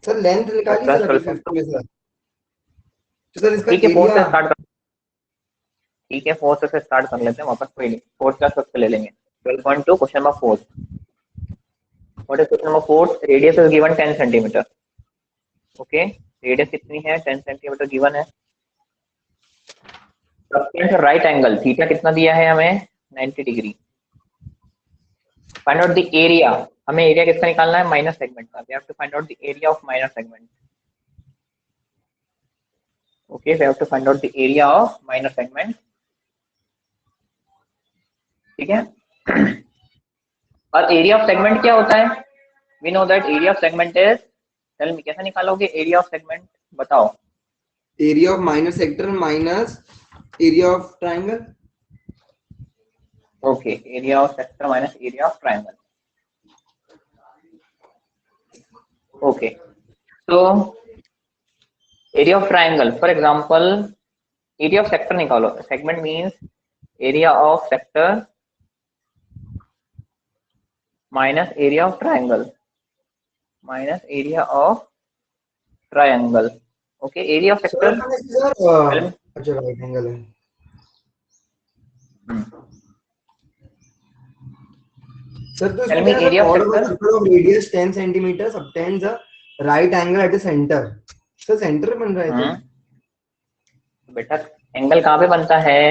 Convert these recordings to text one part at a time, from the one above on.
Sir length निकालिए plus sir अभी 12 50 में सर। तो सर इसका ठीक है, 4 से एरिया स्टार्ट कर, ठीक है 4 से स्टार्ट कर लेते हैं वापस, कोई नहीं 4 का सबसे ले लेंगे। 12.2 question number 4, what is question number 4, radius is given 10 centimetre. Okay, radius कितनी है, 10 सेंटीमीटर गिवन है। राइट एंगल थीटा कितना दिया है हमें, 90 degree. Find out the area, हमें एरिया किसका निकालना है, माइनर सेगमेंट का। We have to find out the area of minor segment. Okay, we have to find out the area of minor segment. ठीक है। और एरिया ऑफ सेगमेंट क्या होता है, we know that area of segment is, tell me कैसे निकालोगे area of segment, बताओ। Area of minor sector minus area of triangle. Okay, area of sector minus area of triangle. Okay, तो area of triangle, for example area of sector निकालो, segment means area of sector minus area of triangle, minus area of triangle. Okay, area of sir sector, sir अच्छा right angle है sir. तो इसमें क्या है sir, area of chord of a sector, circle of radius 10 centimeter subtends a right angle at the center। Sir centre बन रहा है तो बेटा एंगल कहाँ पे बनता है,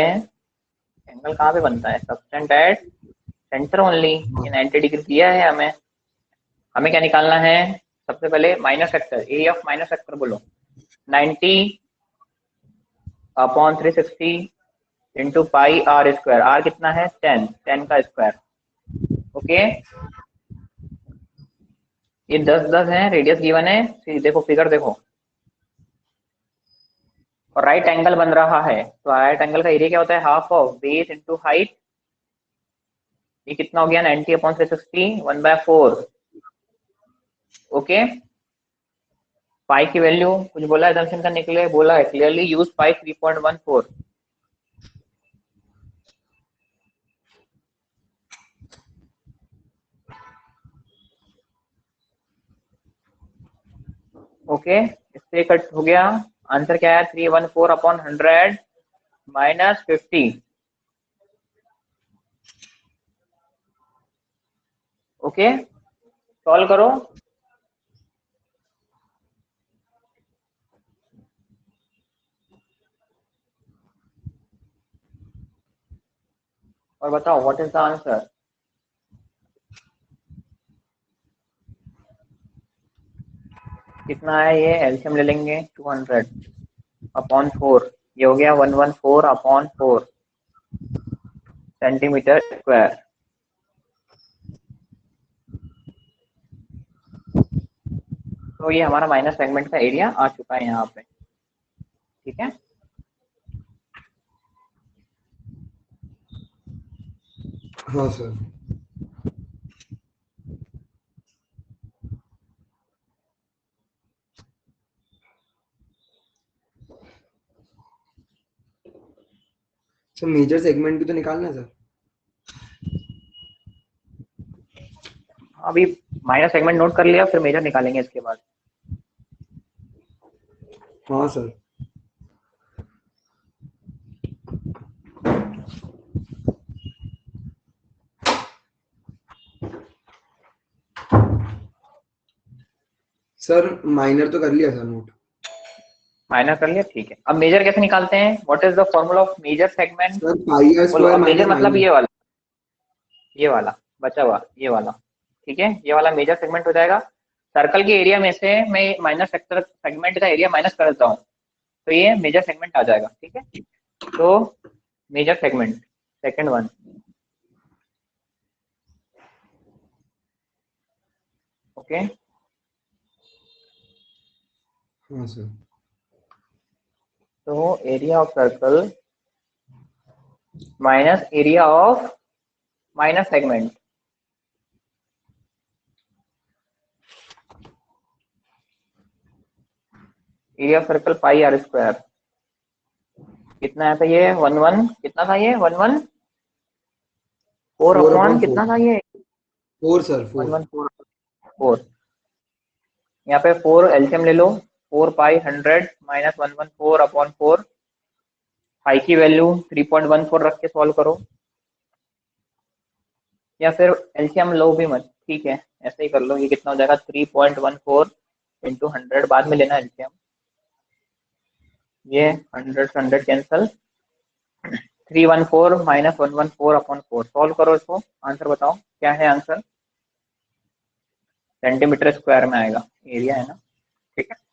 एंगल कहाँ पे बनता है, सबटेंड एट सेंटर ओनली। ये 90 डिग्री दिया है हमें, हमें क्या निकालना है, सबसे पहले minus sector, area of minus sector बोलो, 90 upon 360 into pi r square, r कितना है 10, 10 का स्क्वायर। ओके, ये 10 है, रेडियस गिवन है, देखो फिगर देखो, और राइट एंगल बन रहा है, तो राइट एंगल का एरिया क्या होता है, half of base into height. ये कितना हो गया, 90 अपॉन 360, 1/4। ओके, पाई की वैल्यू कुछ बोला है दर्शन करने के लिए, बोला है क्लियरली यूज पाई 3.14। ओके, इससे कट हो गया, आंसर क्या है 314 अपॉन 100 माइनस 50। ओके, सॉल्व करो। और बताओ व्हाट इज द आंसर। कितना है ये, एलसीएम ले लेंगे 200 अपॉन 4, ये हो गया 114 अपॉन 4 सेंटीमीटर स्क्वायर। तो ये हमारा माइनस सेगमेंट का एरिया आ चुका है यहाँ पे। ठीक है, हाँ सर। सर मेजर सेगमेंट भी तो निकालना है सर। अभी माइनस सेगमेंट नोट कर लिया, फिर मेजर निकालेंगे इसके बाद। हाँ सर। सर माइनर तो कर लिया सर नोट। माइनर कर लिया, ठीक है। अब मेजर कैसे निकालते हैं, what is the formula of major segment, sir pi r बोलो। स्क्वायर अब मेजर माइनस मतलब माइनस। ये वाला बचा हुआ, ये वाला, ठीक है, ये वाला मेजर सेगमेंट हो जाएगा। सर्कल के एरिया में से मैं माइनस सेक्टर सेगमेंट का एरिया माइनस कर देता हूँ, तो ये मेजर सेगमेंट आ जाएगा। ठीक है, तो major segment second one. Okay, हाँ सर। तो area of circle minus area of minus segment, area of circle pi r square, कितना आया था ये 11, कितना था ये 11 4 4 अपॉन अपॉन कितना था ये 4 सर 4। 114 4। यहाँ पे 4 एलसीएम ले लो, 4 पाई 100 माइनस 114 अपॉन 4, पाई की वैल्यू 3.14 रख के सॉल्व करो, या फिर एलसीएम लो भी मत, ठीक है ऐसे ही कर लो। ये कितना हो जाएगा 3.14 इंटू 100, बाद में लेना एलसीएम। ये 100 से 100 कैंसल, 314 माइनस 114 अपॉन 4, सॉल्व करो इसको, आंसर बताओ क्या है आंसर। सेंटीमीटर स्क्वायर में आएगा, एरिया है ना, ठीक है।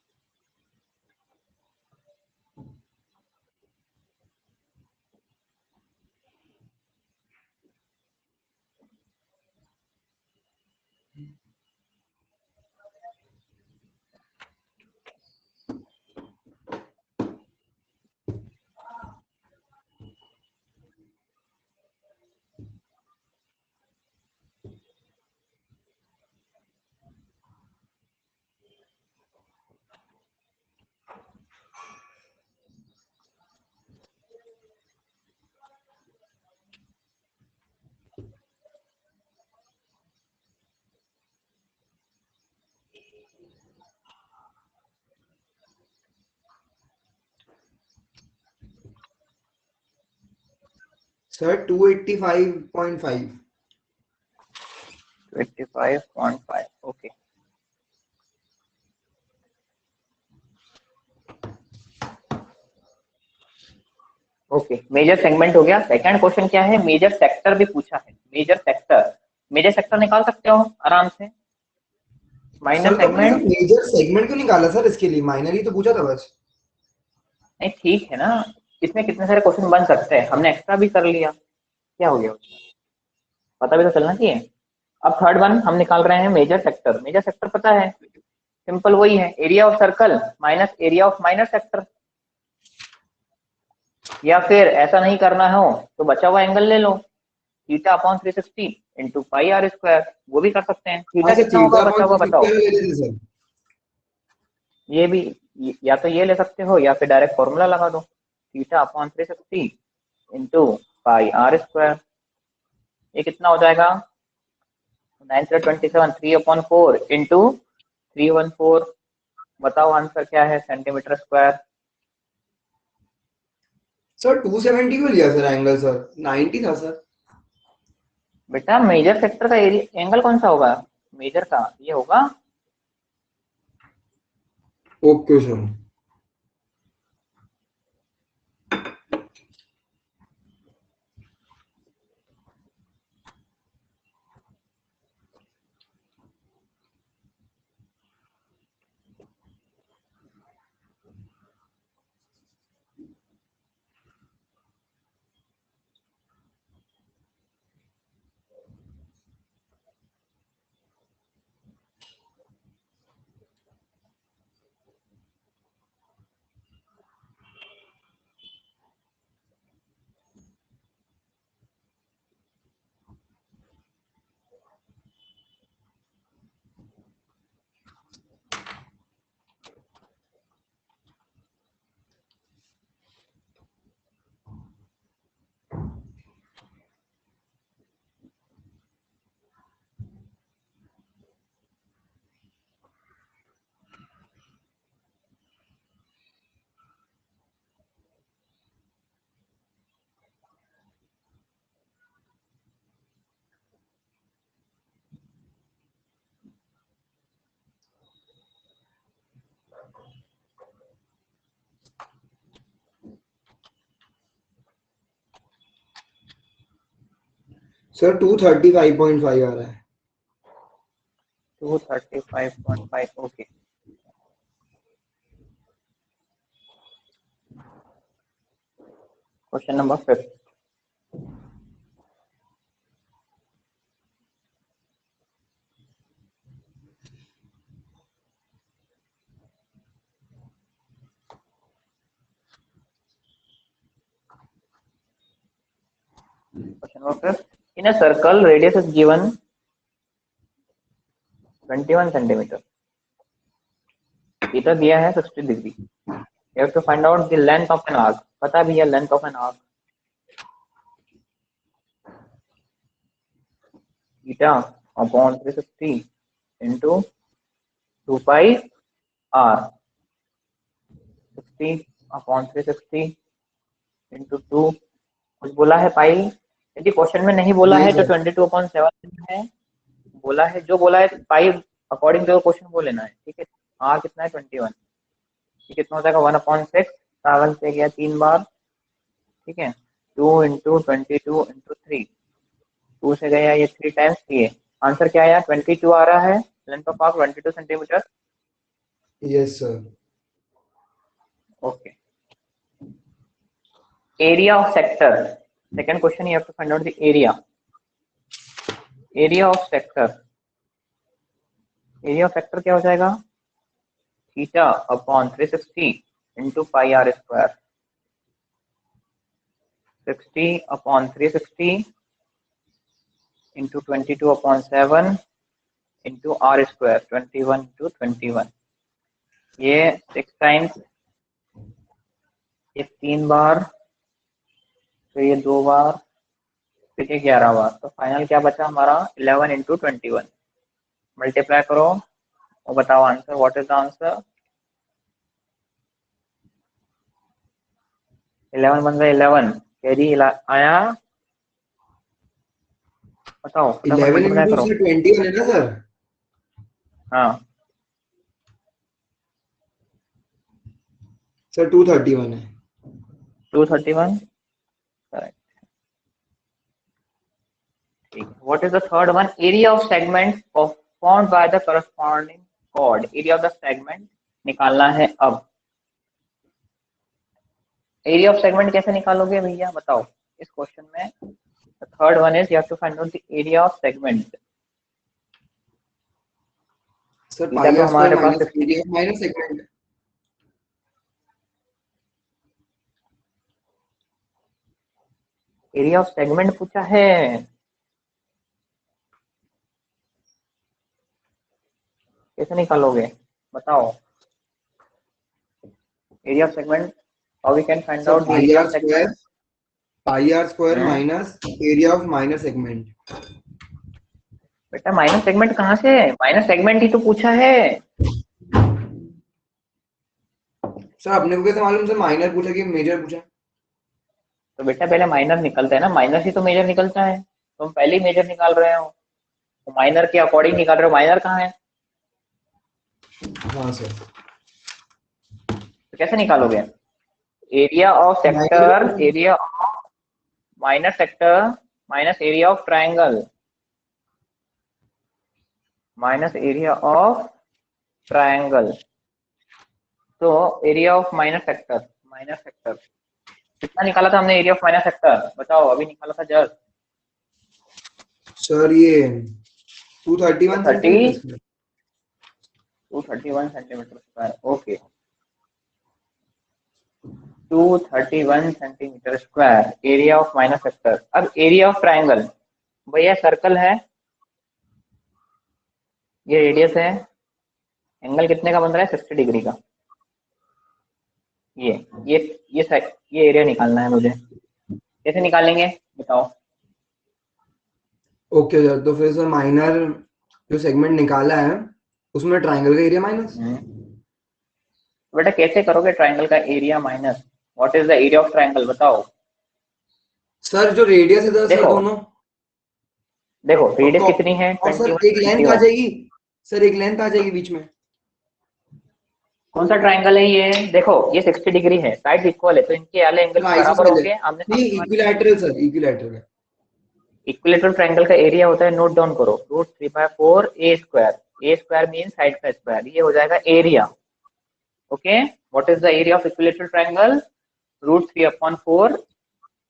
Sir 285.5। 85.5, okay. Okay, major segment हो गया। सेकंड क्वेश्चन क्या है, मेजर सेक्टर भी पूछा है। मेजर सेक्टर, मेजर सेक्टर निकाल सकते हो आराम से। माइनर सर तो अपने सर सेगमेंट, मेजर सेगमेंट क्यों निकाला सर, इसके लिए माइनर ही तो पूछा था बस। नहीं ठीक है ना, इसमें कितने सारे क्वेश्चन बन सकते हैं, हमने एक्स्ट्रा भी कर लिया, क्या हो गया उसमें, पता भी तो चलना चाहिए। अब थर्ड वन हम निकाल रहे हैं मेजर सेक्टर। मेजर सेक्टर पता है, सिंपल वही है, area of circle minus area of minor sector. या फिर ऐसा नहीं करना हो तो बचा हुआ एंगल ले लो, theta upon 360 into pi r square, वो भी कर सकते हैं। हाँ थीटा सर, कितना होगा थीटा बचा अपॉन हुआ 360 बताओ। ले लेते थे सर। ये भी, या तो ये ले सकते हो या फिर डायरेक्ट फॉर्मूला लगा दो, theta upon 360 into pi r square. ये कितना हो जाएगा 927, 3/4 इंटू 314, बताओ आंसर क्या है सेंटीमीटर स्क्वायर। सर 270 क्यों लिया सर एंगल, सर 90 था सर। बेटा मेजर सेक्टर का एरिया एंगल कौन सा होगा, मेजर का ये होगा। Okay sir. सर 235.5 आ रहा है। 235.5, okay. Question number 5। Question number 5, in a circle radius is given 21 centimetre, theta दिया है 60 degree, you have to find out the length of an arc। पता भी है length of an arc, theta upon 360 into 2 pi r 60/360 into 2। कुछ बोला है पाई? यदि question में नहीं बोला नहीं है तो सर, 22/7 है। बोला है, जो बोला है पाई अकॉर्डिंग टू क्वेश्चन वो लेना है, ठीक है। r कितना है 21, ये कितना हो जाएगा 1/6, ट्रैवल से गया 3 बार, ठीक है। 2 इंटू 22 इंटू 3, 2 से गया ये 3 टाइम्स ये। आंसर क्या आया? 22 आ रहा है। Length of arc 22 centimetre. Yes sir. Okay. Area of sector, second question, you have to find out the area. Area of sector, area of sector क्या हो जाएगा? Theta upon 360 into pi r square. 60/360 into 22/7 into r square 21 into 21। ये 6 times, ये 3 बार, तो ये 2 बार, फिर ये 11 बार। तो फाइनल क्या बचा हमारा? 11 इंटू 21। मल्टीप्लाई करो और बताओ answer. What is the answer? 11 बन गए 11, कैरी आया। बताओ फटाफट 11 मल्टीप्लाई इंटू करो। सर 21 है ना सर? हाँ, सर 231 है। 231, करेक्ट। ठीक है। What is the third one? Area of segment performed by the corresponding chord. Area of the segment निकालना है अब। एरिया ऑफ सेगमेंट कैसे निकालोगे भैया, बताओ इस क्वेश्चन में। The third one is you have to find out the area of segment. Sir theta pi तो आर स्क्वायर हमारे पास minus 60 area minus segment. Area of segment पूछा है। कैसे निकालोगे बताओ? Area of segment, how we can find sir out the area of segment? Pi r square minus area of minus segment. बेटा minus segment कहाँ से? माइनस सेगमेंट ही तो पूछा है। सर अपने को कैसे मालूम सर, माइनर पूछा कि मेजर पूछा? तो बेटा पहले माइनर निकलता है ना, माइनर ही तो मेजर निकलता है। तुम पहले ही मेजर निकाल रहे हो, तो माइनर के अकॉर्डिंग निकाल रहे हो। माइनर कहाँ है? हाँ सर। तो कैसे निकालोगे? Area of sector, minor. Area of minus sector minus area of triangle, minus area of triangle. तो एरिया ऑफ माइनस सेक्टर कितना निकाला था हमने? एरिया ऑफ माइनस सेक्टर बताओ, अभी निकाला था जस्ट। सर ये 231 30 centimetre square. 231 centimetre square. Okay, 231 centimetre square area of minus sector. अब एरिया ऑफ ट्राइंगल, भैया सर्कल है, ये रेडियस है, एंगल कितने का बन रहा है? 60 डिग्री का। ये ये ये एरिया निकालना है मुझे। कैसे निकालेंगे बताओ? ओके सर, तो फिर सर माइनर जो सेगमेंट निकाला है उसमें ट्राइंगल का एरिया माइनस। बेटा कैसे करोगे ट्राइंगल का area minus? What is the area of triangle बताओ? सर जो रेडियस है सर देखो दोनों। देखो और रेडियस तो कितनी है? और सर 21 एक लेंथ आ 21। जाएगी। सर एक लेंथ आ जाएगी बीच में। कौन सा ट्राइंगल है ये? देखो ये 60 डिग्री है, साइड इक्वल है, तो इनके वाले एंगल सर भी बराबर आइसोसेलेस। होंगे, आमने नहीं सामने वाले। इक्विलैटरल सर, इक्विलैटरल है। इक्विलेटरल ट्राइंगल का एरिया होता है, नोट डाउन करो, √3/4 ए स्क्वायर। ए स्क्वायर मीन साइड का स्क्वायर, ये हो जाएगा area. Okay, what is the area of equilateral triangle? √3/4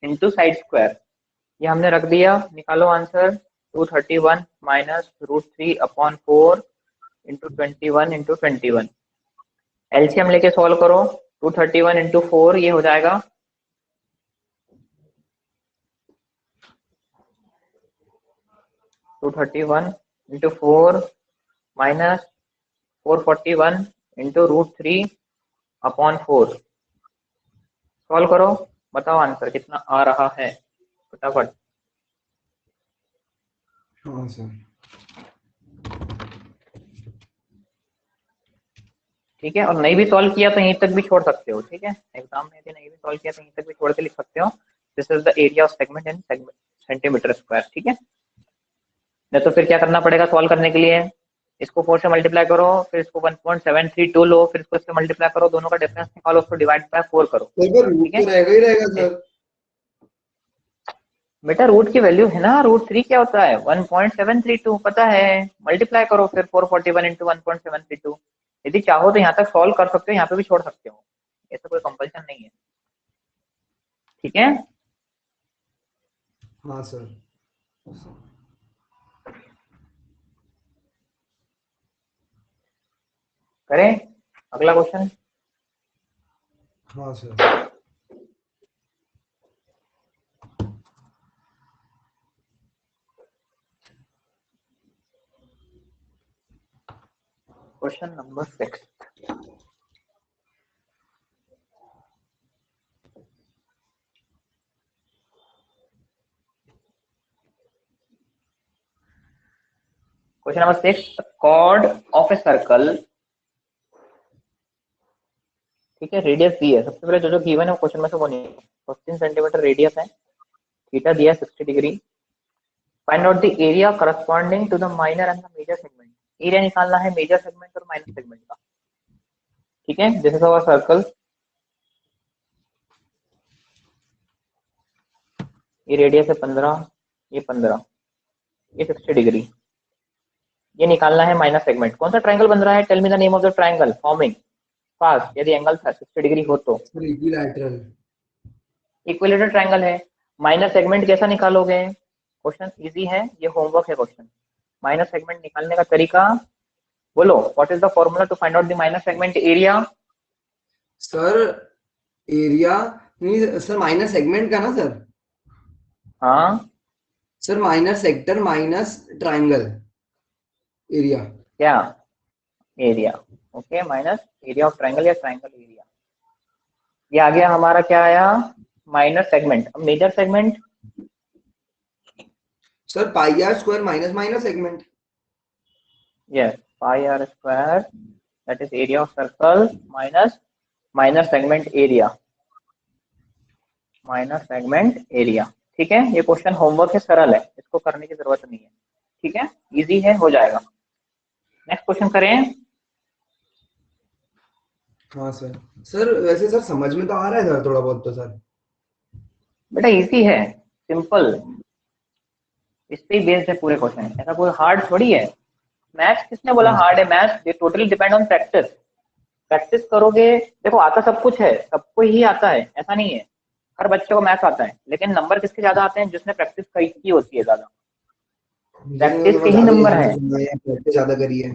into side square. ये हमने रख दिया, निकालो answer. 231 minus √3/4 into 21 into 21। LCM लेके सॉल्व करो। 231 इंटू 4 ये हो जाएगा 231 इंटू 4 माइनस 441 इंटू √3/4। सॉल्व करो, बताओ आंसर कितना आ रहा है फटाफट। हाँ सर। ठीक है, और नहीं भी सॉल्व किया तो यहीं तक भी छोड़ सकते हो, ठीक है, एग्जाम में यदि नहीं भी सॉल्व किया तो यहीं तक भी छोड़ के लिख सकते हो, this is the area of segment in centimetre square, ठीक है। नहीं तो फिर क्या करना पड़ेगा सॉल्व करने के लिए, इसको 4 से मल्टीप्लाई करो, फिर इसको 1.732 लो, फिर इसको इससे मल्टीप्लाई करो, दोनों का डिफरेंस निकालो, उसको डिवाइड बाय 4 करो, रूट ठीक है। तो रहेगा ही रहेगा सर। बेटा रूट की वैल्यू है ना, √3 क्या होता है 1.732 पता है, मल्टीप्लाई करो फिर 441 इंटू 1.732। यदि चाहो तो यहाँ तक सॉल्व कर सकते हो, यहाँ पे भी छोड़ सकते हो, ऐसा कोई कंपल्सन नहीं है, ठीक है। हाँ सर। करें अगला क्वेश्चन। हाँ sir. Question number 6, question number 6, chord of a circle, ठीक है, रेडियस दी है, सबसे पहले जो गिवन है क्वेश्चन में से वो नहीं है, 15 सेंटीमीटर रेडियस है, थीटा दिया है 60 degree, find out the area corresponding to the minor and the major segment, area निकालना है मेजर सेगमेंट और माइनर सेगमेंट का, ठीक है। दिस इज आवर सर्कल, ये रेडियस है 15, ये 15, ये 60 डिग्री, ये निकालना है माइनर सेगमेंट। कौन सा ट्रायंगल बन रहा है, tell me the name of the triangle forming fast, यदि एंगल 60 डिग्री हो तो इक्विलैटरल। इक्विलेटरल ट्रायंगल है। माइनर सेगमेंट कैसा निकालोगे, क्वेश्चन इजी है, ये होमवर्क है क्वेश्चन। माइनर सेगमेंट निकालने का तरीका बोलो, what is the formula to find out the minor segment area. Sir area नहीं सर, माइनस सेगमेंट का ना सर। हाँ sir minus sector minus triangle area. क्या area, okay, minus area of triangle या ट्रायंगल एरिया, ये आ गया हमारा, क्या आया माइनर सेगमेंट। अब major segment, sir pi r square minus minus segment. Yes pi r square that is area of circle minus minor segment area, minor segment area, ठीक है। ये क्वेश्चन होमवर्क है, सरल है, इसको करने की जरूरत नहीं है, ठीक है, इजी है, हो जाएगा। नेक्स्ट क्वेश्चन करें। हाँ सर। सर वैसे सर समझ में तो आ रहा है सर थोड़ा बहुत तो सर। बेटा इजी है, सिंपल, इस पे ही बेस्ड है पूरे क्वेश्चन, ऐसा कोई हार्ड थोड़ी है। मैथ्स किसने बोला हाँ हार्ड सर। है, मैथ्स ये totally depend on practice, practice करोगे, देखो आता सब कुछ है, सबको ही आता है, ऐसा नहीं है, हर बच्चे को मैथ्स आता है, लेकिन नंबर किसके ज्यादा आते हैं, जिसने प्रैक्टिस की होती है ज्यादा, जिन्होंने प्रैक्टिस थोड़ा के ही ज्यादा नंबर इसमें है। सुना है, प्रैक्टिस ज्यादा करी है।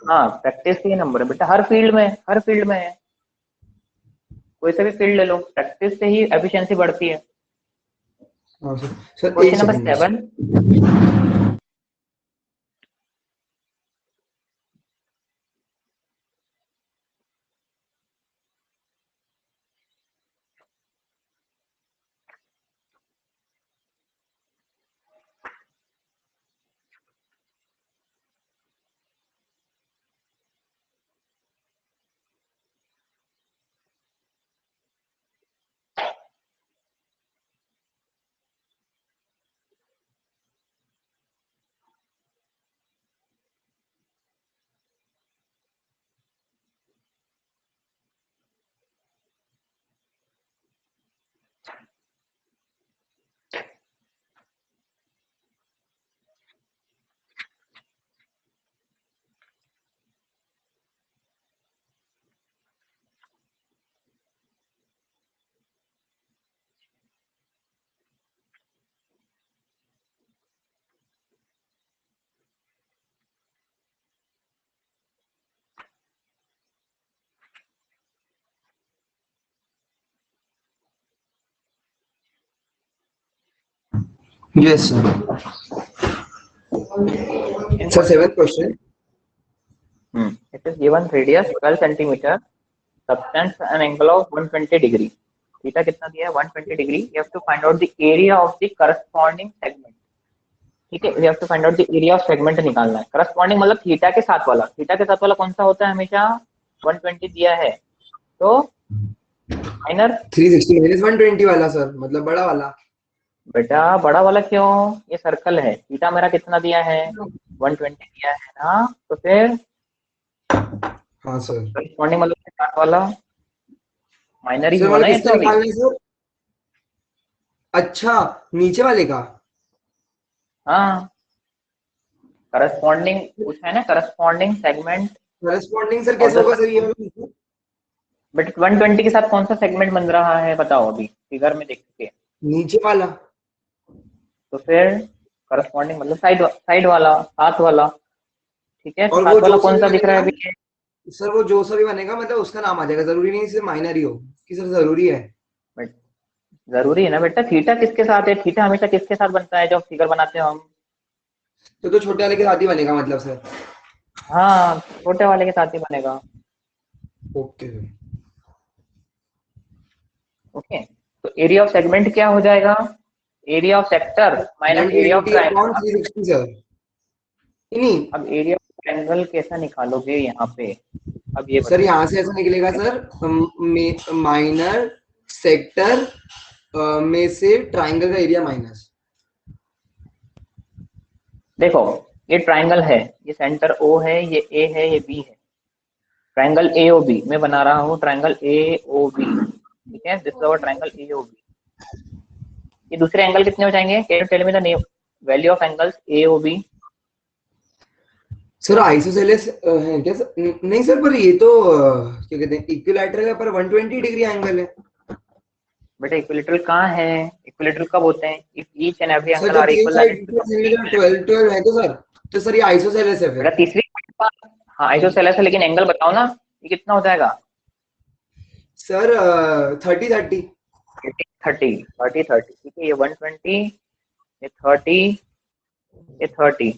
हाँ प्रैक्टिस के ही नंबर है बेटा, हर फील्ड में, हर फील्ड में है, कोई से भी फील्ड ले लो, प्रैक्टिस से ही एफिशिएंसी बढ़ती है। हाँ सर। सर एक क्वेश्चन नंबर सेकंड बस। 7, yes sir. Sir seventh question. it is given radius 12 centimeter, subtends an angle of 120 degree, theta कितना दिया है 120 degree, you have to find out the area of the corresponding segment, ठीक है, you have to find out the area of segment निकालना है, corresponding मतलब theta के साथ वाला, थीटा के साथ वाला कौन सा होता है हमेशा, 120 दिया है, तो माइनर 360 माइनस 120 वाला सर, मतलब बड़ा वाला। बेटा बड़ा वाला क्यों, ये सर्कल है, थीटा मेरा कितना दिया है 120 दिया है ना, तो फिर हाँ सर। करस्पॉन्डिंग मतलब स्टार्ट वाला माइनर ही सर हुआ मतलब ना ये किसका तो अभी। निकालना है सर? अच्छा, नीचे वाले का। हाँ करस्पॉन्डिंग पूछा है ना, करस्पॉन्डिंग सेगमेंट। करस्पॉन्डिंग सर और कैसे द होगा सर ये वाला? बट 120 के साथ कौन सा सेगमेंट बन रहा है बताओ अभी फिगर में देख के। नीचे वाला। तो फिर करस्पॉन्डिंग मतलब साइड साइड वाला, साथ वाला। ठीक है, तो और वो साथ वाला जो सा कौन भी सा दिख रहा है बनेगा अभी ये? सर, वो जो सा भी बनेगा मतलब उसका नाम आ जाएगा, जरूरी नहीं सिर्फ माइनर ही हो कि सर जरूरी है। बट जरूरी है ना बेटा, थीटा किसके साथ है, थीटा हमेशा किसके साथ बनता है जो फिगर बनाते हो हम? तो छोटे वाले के साथ ही बनेगा मतलब सर। हाँ छोटे वाले के साथ ही बनेगा। Okay sir. ओके, तो एरिया ऑफ सेगमेंट क्या हो जाएगा, area of sector minus area of 120 upon triangle. 360 sir. नहीं अब एरिया ऑफ ट्रायंगल कैसा निकालोगे यहाँ पे, अब ये सर, बताओ। यहाँ से ऐसा निकलेगा सर, माइनर सेक्टर में से ट्राइंगल का एरिया माइनस। देखो ये ट्रायंगल है, ये सेंटर ओ है, ये ए है, ये बी है, ट्रायंगल ए ओ बी मैं बना रहा हूँ, ट्रायंगल ए ओ बी। ठीक है, this is our triangle A O B. ये दूसरे एंगल कितने हो जाएंगे, can you tell me the name value of angles A O B? Sir isosceles है क्या सर? नहीं सर, पर ये तो क्या कहते हैं, इक्विलैटरल है पर 120 डिग्री एंगल है। बेटा इक्विलेटरल कहाँ है, इक्विलेटरल कब होते हैं, if each and every sir angle जब आर तीन equal then side it becomes 12 equilateral. 12 है तो सर ये आइसोसेलेस है बेटा फिर। तीसरी बात, हाँ आइसोसेलेस है, लेकिन एंगल बताओ ना ये कितना हो जाएगा? सर 30 30। 30 30 30, ठीक है, ये 120, ये 30, ये 30।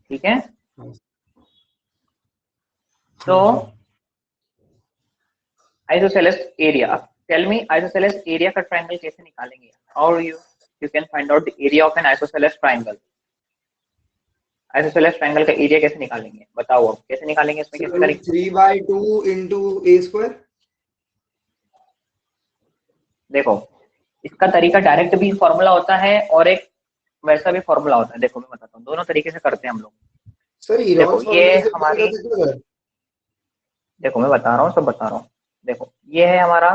ठीक है, तो हाँ sir. Isosceles area, tell me isosceles area का ट्रायंगल कैसे निकालेंगे, और you can find out the area of an isosceles triangle. Isosceles triangle का एरिया कैसे निकालेंगे बताओ, अब कैसे निकालेंगे, इसमें सर कैसे रूट करेंगे? 3/2 इंटू ए स्क्वायर। देखो इसका तरीका डायरेक्ट भी फॉर्मूला होता है और एक वैसा भी फॉर्मूला होता है, देखो मैं बताता हूँ, दोनों तरीके से करते हैं हम लोग। सर देखो इरॉन्स ये फॉर्मूले से अप्लाई हमारी, कर सकते हो सर? देखो मैं बता रहा हूँ, सब बता रहा हूँ। देखो ये है हमारा,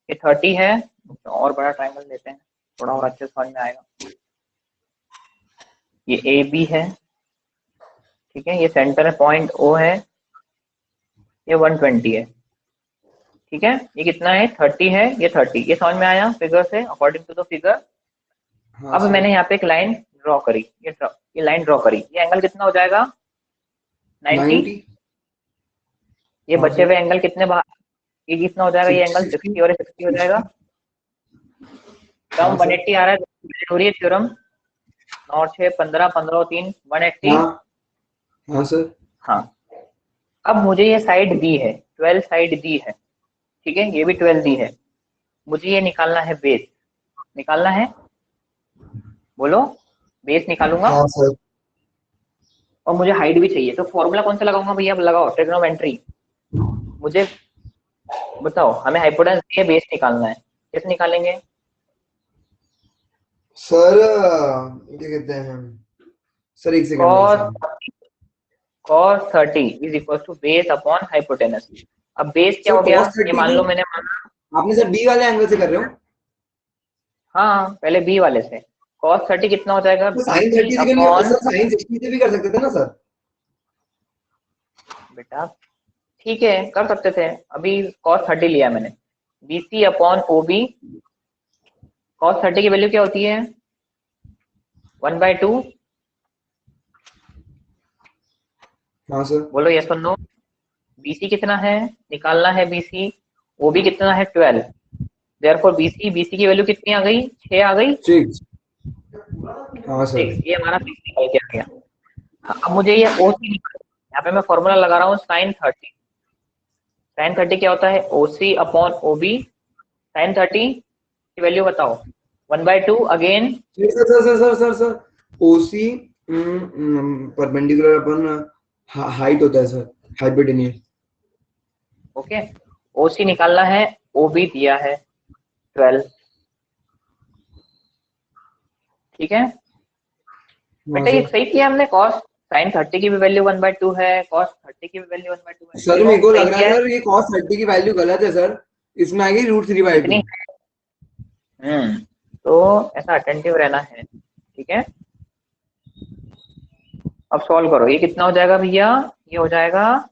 ये 30 है, तो और बड़ा ट्रायंगल लेते हैं, थोड़ा और अच्छे से समझ में आएगा। ये ए बी है, ठीक है, ये सेंटर पॉइंट ओ है, ये 120 है। ठीक है, ये कितना है 30 है, ये 30, ये समझ में आया फिगर से, अकॉर्डिंग टू द फिगर। हाँ अब सर। मैंने यहाँ पे एक लाइन ड्रॉ करी, ये लाइन ड्रॉ करी, ये एंगल कितना हो जाएगा 90। 90। ये हाँ बचे सर। हुए एंगल कितने बाहर, ये कितना हो जाएगा, ये एंगल 60 60 और 60 हो जाएगा। 60। टर्म हाँ सर। 180 आ रहा है, हो रही है थ्योरम, 9 और 6 15, 15 और 3 180। हाँ हाँ सर। हाँ, अब मुझे ये साइड दी है, 12 साइड दी है, ठीक है, ये भी 12 दी है, मुझे ये निकालना है बेस, निकालना है, बोलो, बेस निकालूंगा, हाँ सर। और मुझे हाइट भी चाहिए, तो फॉर्मूला कौन सा लगाऊंगा भैया, अब लगाओ ट्रिग्नोमेट्री। मुझे बताओ, हमें हाइपोटेनस दिए, बेस निकालना है, कैसे निकालेंगे? सर क्या कहते हैं, सर एक सेकंड में cos sir. cos 30 is equal to base upon hypotenuse. अब बेस क्या सर हो गया, cos ये 30 मान को लो मैंने माना, आपने सर बी वाले एंगल से कर रहे हो? हाँ पहले बी वाले से, cos 30 कितना हो जाएगा, तो साइन bc 30 से क्यों नहीं करते अपॉन, सर? साइन 60 से भी कर सकते थे ना सर? बेटा ठीक है कर सकते थे, अभी cos 30 लिया मैंने, bc अपॉन ob, cos 30 की वैल्यू क्या होती है 1/2, हाँ सर। बोलो यस और नो। bc कितना है, निकालना है bc, ob कितना है 12, देयरफॉर bc की वैल्यू कितनी आ गई, 6 आ गई, ठीक। हाँ सर। 6, ये हमारा 6 निकल के आ गया। हाँ, अब मुझे ये OC निकालना है, यहाँ पे मैं फॉर्मूला लगा रहा हूँ sin 30, sin 30 क्या होता है OC अपॉन OB, sin 30 की वैल्यू बताओ 1/2 again, sir sir sir sir sir sir OC perpendicular upon height होता है सर, हाइपोटेन्यूज। ओके, ओसी निकालना है, ओबी दिया है 12, ठीक है हाँ बेटा, ये सर। सही किया हमने। कॉस साइन 30 की भी वैल्यू 1/2 है, कॉस 30 की भी वैल्यू 1/2 है, सर देखो मेरे को सही लग रहा किया है है। सर ये cos 30 की वैल्यू गलत है सर, इसमें आएगी √3/2। कितनी? तो ऐसा अटेंटिव रहना है, ठीक है। अब सॉल्व करो, ये कितना हो जाएगा भैया, ये हो जाएगा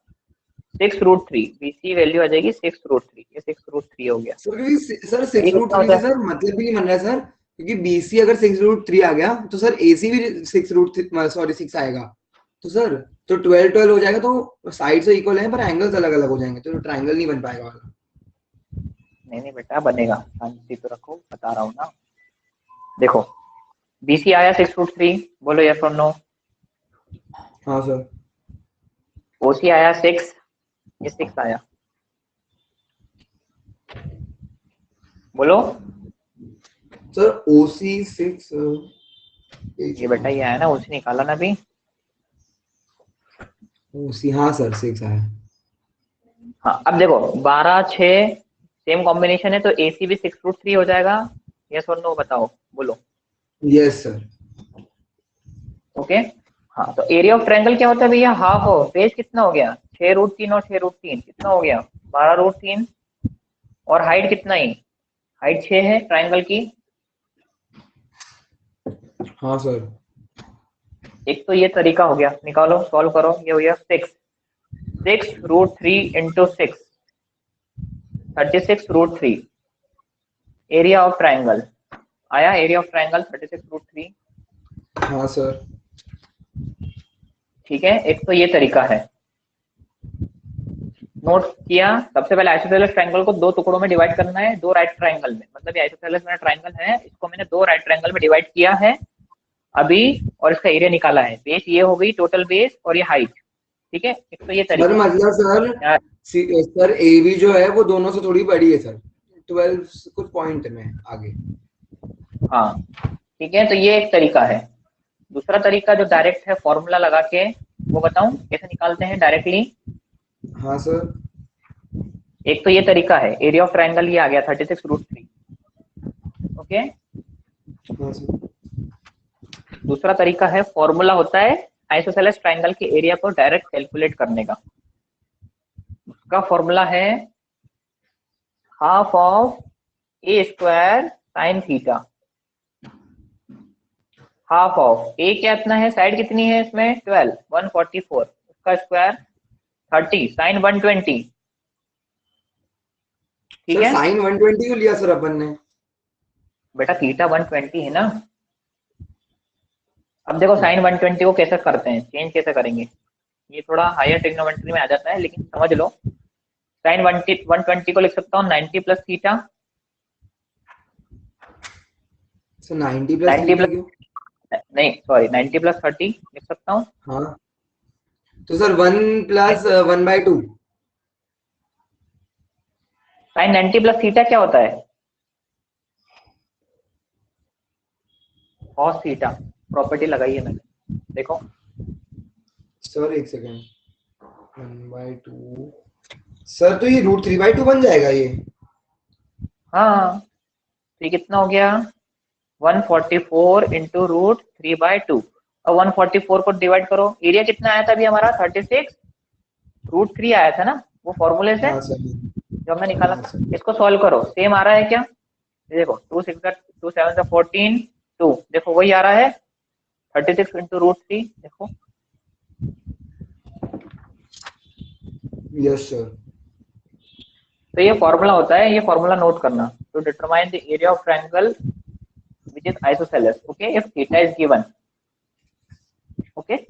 6√3, बीसी वैल्यू आ जाएगी 6√3, ये 6√3 हो गया। सर क्योंकि सर ये कितना 6√3 होता से है? सर मतलब भी नहीं बन रहा है सर, क्योंकि बीसी अगर 6√3 आ गया तो सर एसी भी 6√3 सॉरी 6 आएगा। तो सर तो 12 हो जाएगा, तो साइड से इक्वल है पर एंगल्स अलग अलग हो जाएंगे, तो ट्राइंगल नहीं बन पाएगा वाला। नहीं नहीं बेटा, बनेगा, शांति तो रखो, बता रहा हूँ ना। देखो, बीसी आया 6√3, बोलो यस और नो। हाँ सर। ओसी आया 6, ये 6 आया, बोलो। सर ओसी 6 ये बेटा ये आया ना, ओसी निकाला ना अभी। ओसी, हाँ सर 6 आया। हाँ, अब देखो 12 6 सेम कॉम्बिनेशन है, तो एसी भी 6√3 हो जाएगा। यस और नो बताओ, बोलो। Yes sir. ओके, हाँ, तो एरिया ऑफ ट्रायंगल क्या होता है भैया, हाफ ऑफ बेस कितना हो गया, 6√3 और 6√3 कितना हो गया, 12√3। और हाइट कितना ही, हाइट 6 है ट्रायंगल की। हाँ सर। एक तो ये तरीका हो गया, निकालो सॉल्व करो, ये हो गया 6√3 इंटू 6, 36√3 एरिया ऑफ ट्रायंगल। आया एरिया ऑफ ट्रायंगल 36√3, हाँ सर। ठीक है। एक तो ये तरीका है, नोट किया। सबसे पहले आइसोसेलेस ट्रायंगल को दो टुकड़ों में डिवाइड करना है, दो राइट ट्रायंगल में, मतलब ये आइसोसेलेस मेरा ट्रायंगल है, इसको मैंने दो राइट ट्रायंगल में डिवाइड किया है अभी, और इसका एरिया निकाला है। बेस ये हो गई, टोटल बेस और ये हाइट, ठीक है। एक तो ये सर तरीका मतलब सर यार, सर ए बी जो है वो दोनों से थोड़ी बड़ी है सर, 12 कुछ पॉइंट में आगे। हाँ ठीक है, तो ये एक तरीका है। दूसरा तरीका जो डायरेक्ट है, फॉर्मूला लगा के, वो बताऊं कैसे निकालते हैं डायरेक्टली। हाँ सर। एक तो ये तरीका है, एरिया ऑफ ट्रायंगल ये आ गया 36√3, ओके। हाँ सर। दूसरा तरीका है, फॉर्मूला होता है आइसोसेलेस ट्रायंगल के एरिया को डायरेक्ट कैलकुलेट करने का। उसका फॉर्मूला है half of a square sine theta. Half of a क्या इतना है, साइड कितनी है इसमें 12, 144, उसका स्क्वायर 30 साइन 120, ठीक सर है। साइन 120 क्यों लिया सर अपन ने? बेटा थीटा 120 है ना। अब देखो साइन 120 को कैसे करते हैं, चेंज कैसे करेंगे, ये थोड़ा हायर ट्रिग्नोमेट्री में आ जाता है, लेकिन समझ लो। साइन 120 को लिख सकता हूँ 90 plus theta. Sir 90 plus 90 theta plus, क्यों? नहीं सॉरी, 90 प्लस 30 लिख सकता हूँ। हाँ तो sir 1 plus 1/2। Sine 90 plus theta क्या होता है, कॉस थीटा। प्रॉपर्टी लगाई है मैंने, देखो। सर एक सेकेंड, 1/2 सर, तो ये √3/2 बन जाएगा ये। हाँ, तो ये कितना हो गया, 144 इंटू √3/2। और 144 को डिवाइड करो, एरिया कितना आया था अभी हमारा 36√3 आया था ना, वो फॉर्मूले से हाँ सर। जो हमने निकाला हाँ था। सर। इसको सॉल्व करो, सेम आ रहा है क्या, ये देखो 2 7 14, 2 देखो वही आ रहा है, 36 इंटू √3 देखो। Yes sir. तो ये फॉर्मूला होता है, ये फॉर्मूला नोट करना, to determine the area of triangle which is isosceles, okay, if theta is given, okay।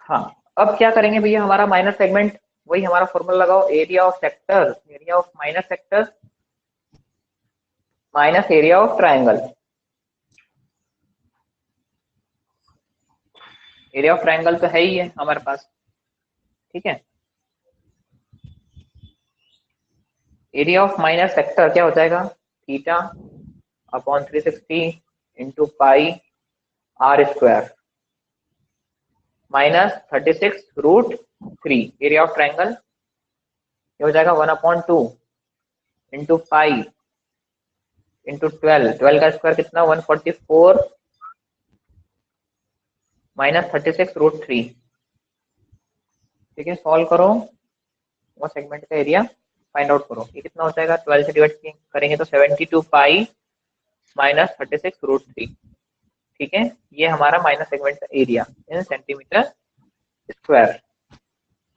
हाँ, अब क्या करेंगे भैया, हमारा माइनर सेगमेंट, वही हमारा फॉर्मूला लगाओ, area of sector, area of minor sector minus area of triangle. Area of triangle तो है ही है हमारे पास, ठीक है। एरिया ऑफ माइनर सेक्टर क्या हो जाएगा, theta upon 360 into pi r square minus 36√3। Area of triangle ये हो जाएगा 1/2 इंटू पाई इंटू 12 का स्क्वायर कितना 144 माइनस 36√3। ठीक है, सॉल्व करो वो सेगमेंट का एरिया फाइंड आउट करो। ये कितना हो जाएगा, 12 से डिवाइड करेंगे तो 72 पाई माइनस 36√3। ठीक है, ये हमारा माइनस सेगमेंट का एरिया इन सेंटीमीटर स्क्वायर।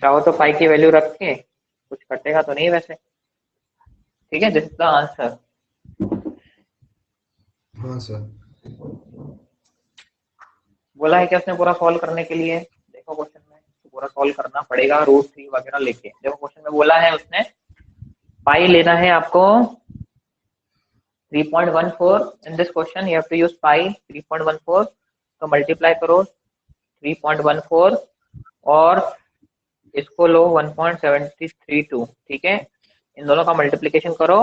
चाहो तो पाई की वैल्यू रख के, कुछ कटेगा तो नहीं वैसे। ठीक है, दिस इज द आंसर। हाँ सर। बोला है कि उसने पूरा सॉल्व करने के लिए, देखो क्वेश्चन में तो पूरा सॉल्व करना पड़ेगा √3 वगैरह लेके। देखो क्वेश्चन में बोला है उसने पाई लेना है आपको 3.14। In this question you have to use pi 3.14, तो मल्टीप्लाई करो 3.14 और इसको लो 1.732। ठीक है, इन दोनों का मल्टीप्लिकेशन करो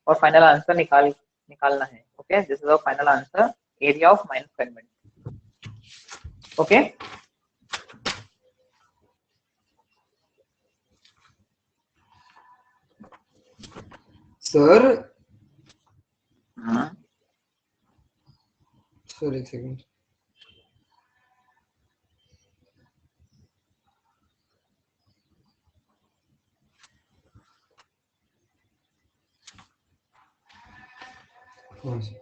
और फाइनल आंसर निकालना है। Okay, this is the final answer, area of minus segment. Okay, sir sir एक सेकंड। हाँ सर।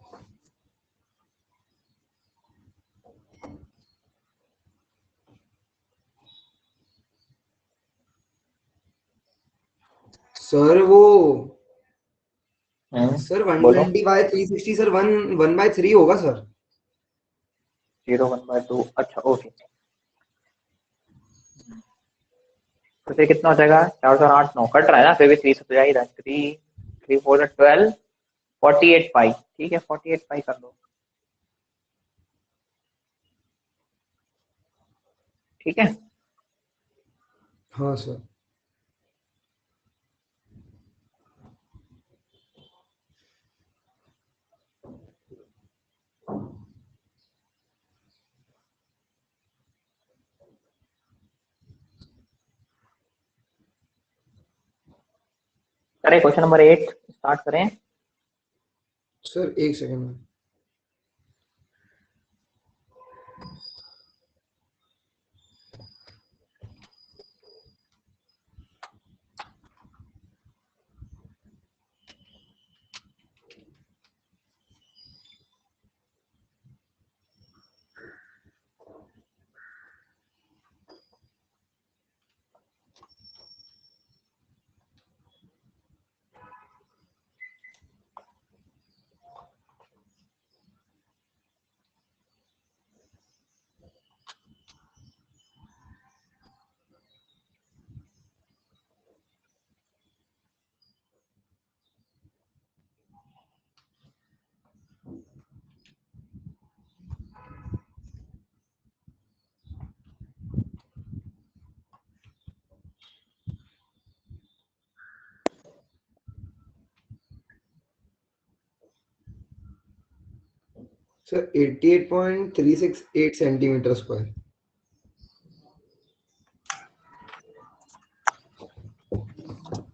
सर वो सर बोलो 120/360 सर 1/3 होगा सर। 0 1/2, अच्छा ओके। तो फिर कितना हो जाएगा, 4 और 8 9 कट रहा है ना, फिर भी 3 से तो जा ही रहा है। 3 3 4 12 48 पाई। ठीक है, 48 पाई कर लो। ठीक है, हाँ सर। करें क्वेश्चन नंबर 8 स्टार्ट करें। सर एक second. Sir 88.368 centimetre square.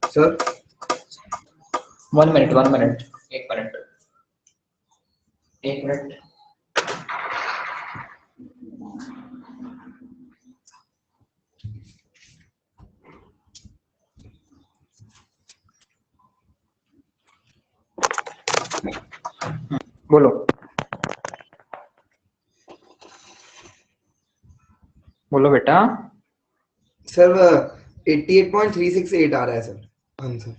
Sir 1 minute 1 minute, 1 minute 1 minute. बोलो बोलो बेटा। सर 88.368 आ रहा है सर आंसर।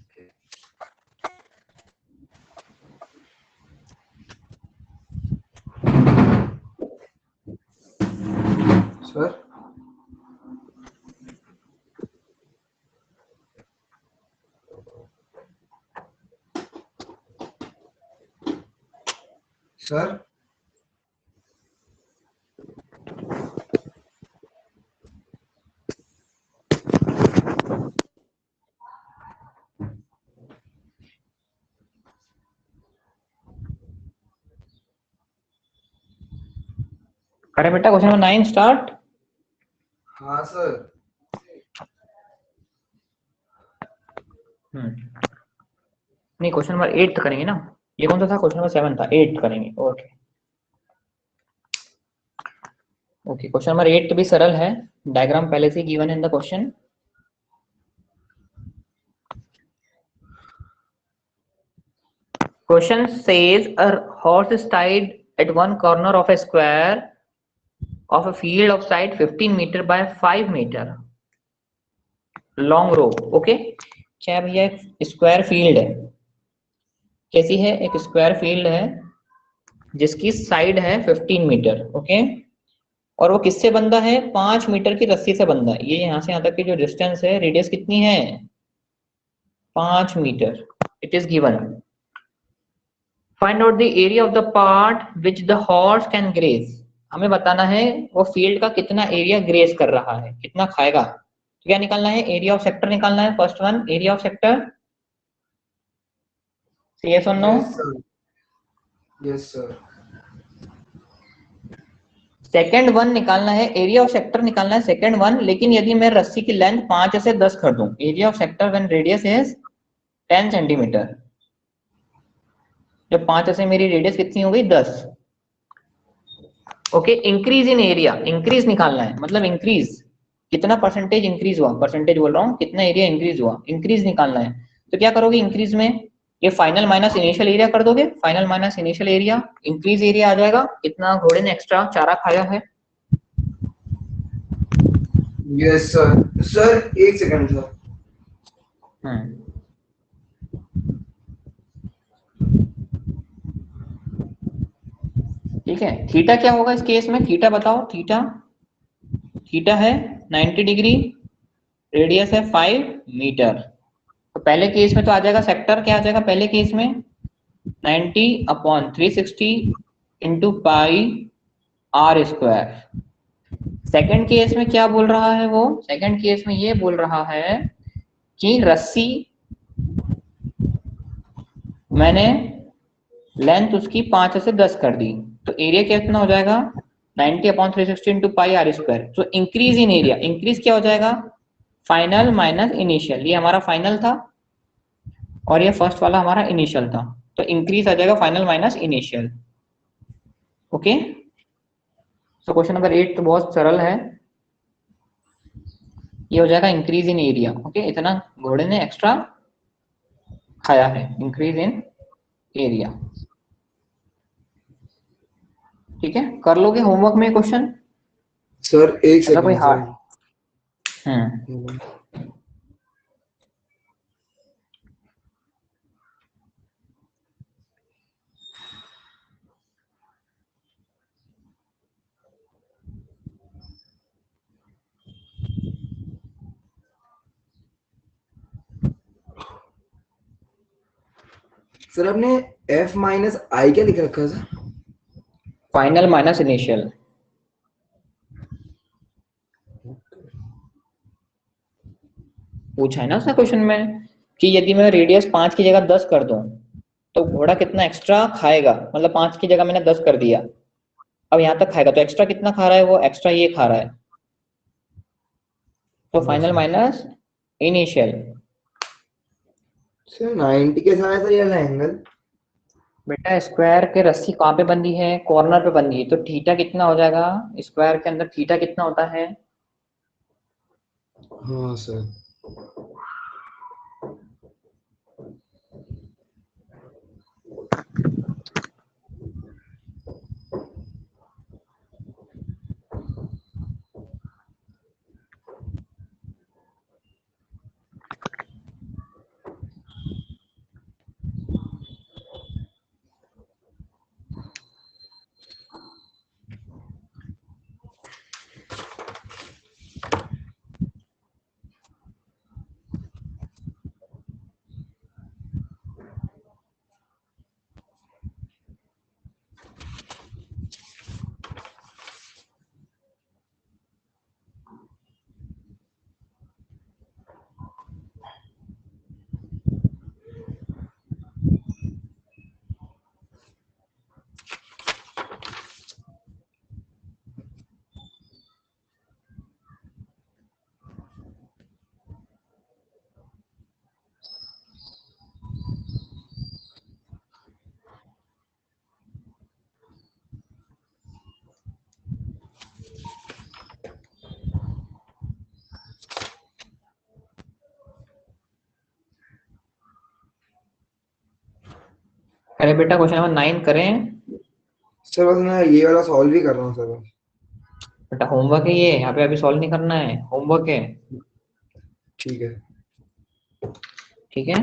सर सर अरे बेटा क्वेश्चन नंबर 9 स्टार्ट। हाँ सर। नहीं क्वेश्चन नंबर 8 करेंगे ना, ये कौन सा था, क्वेश्चन नंबर 7 था, 8 करेंगे। ओके ओके, क्वेश्चन नंबर 8 भी सरल है, डायग्राम पहले से given in the question. Question says a horse is tied at one corner of a square of a field of side 15 meter by 5 meter long rope. Okay, क्या भैया एक square field है, कैसी है, एक स्क्वायर फील्ड है जिसकी side है 15 मीटर। ओके, और वो किससे बंधा है, 5 मीटर की रस्सी से बंधा है। ये यहाँ से यहाँ तक की जो डिस्टेंस है, रेडियस कितनी है, 5 metre. It is given, find out the area of the part which the horse can graze. हमें बताना है वो फील्ड का कितना एरिया ग्रेज कर रहा है, कितना खाएगा। तो क्या निकालना है, एरिया ऑफ सेक्टर निकालना है। First one, area of sector, yes और no. Yes sir, yes sir. Second one निकालना है, एरिया ऑफ सेक्टर निकालना है सेकेंड वन। लेकिन यदि मैं रस्सी की लेंथ 5 से 10 कर दूं, area of sector when radius is 10 centimetre, जब 5 से मेरी रेडियस कितनी हो गई, 10। Okay, increase in area, increase निकालना है, मतलब इंक्रीज कितना परसेंटेज इंक्रीज हुआ, परसेंटेज बोल रहा हूँ, कितना एरिया इंक्रीज हुआ, इंक्रीज निकालना है। तो क्या करोगे इंक्रीज में, ये फाइनल माइनस इनिशियल एरिया कर दोगे, final minus initial area, increase area आ जाएगा, कितना घोड़े ने एक्स्ट्रा चारा खाया है। Yes sir. सर एक सेकंड सर। ठीक है, थीटा क्या होगा इस केस में, थीटा बताओ, थीटा, थीटा है 90 डिग्री, रेडियस है 5 मीटर। तो पहले केस में तो आ जाएगा सेक्टर, क्या आ जाएगा पहले केस में, 90 upon 360 into pi r square. Second case में क्या बोल रहा है वो, सेकेंड केस में ये बोल रहा है कि रस्सी मैंने लेंथ उसकी 5 से 10 कर दी, तो एरिया कितना हो जाएगा, 90 upon 360 into pi r square. तो इंक्रीज इन एरिया, इंक्रीज क्या हो जाएगा, फाइनल माइनस इनिशियल। ये हमारा फाइनल था और ये फर्स्ट वाला हमारा इनिशियल था, तो इंक्रीज आ जाएगा फाइनल माइनस इनिशियल। ओके, तो क्वेश्चन नंबर 8 तो बहुत सरल है, ये हो जाएगा इंक्रीज इन एरिया। ओके, इतना घोड़े ने एक्स्ट्रा खाया है, इंक्रीज इन एरिया। ठीक है, कर लोगे होमवर्क में क्वेश्चन, सर एक ऐसा कोई सेकंड हार्ड। सर। सर आपने F माइनस आई क्या लिख रखा है सर? Final minus initial. पूछा है ना उसने क्वेश्चन में कि यदि मैं रेडियस 5 की जगह 10 कर दूं तो घोड़ा कितना एक्स्ट्रा खाएगा, मतलब 5 की जगह मैंने 10 कर दिया, अब यहाँ तक खाएगा, तो एक्स्ट्रा कितना खा रहा है वो, एक्स्ट्रा ये खा रहा है, तो फाइनल माइनस इनिशियल। सर 90 के साथ सर ये एंगल। बेटा स्क्वायर के रस्सी कहाँ पे बंधी है, कॉर्नर पे बंधी है, तो थीटा कितना हो जाएगा, स्क्वायर के अंदर थीटा कितना होता है, हाँ सर। अरे बेटा क्वेश्चन नंबर 9 करें। सर बस मैं ये वाला सॉल्व ही कर रहा हूँ सर। बेटा होमवर्क है ये, यहाँ पे अभी सॉल्व नहीं करना है, होमवर्क है। ठीक है ठीक है,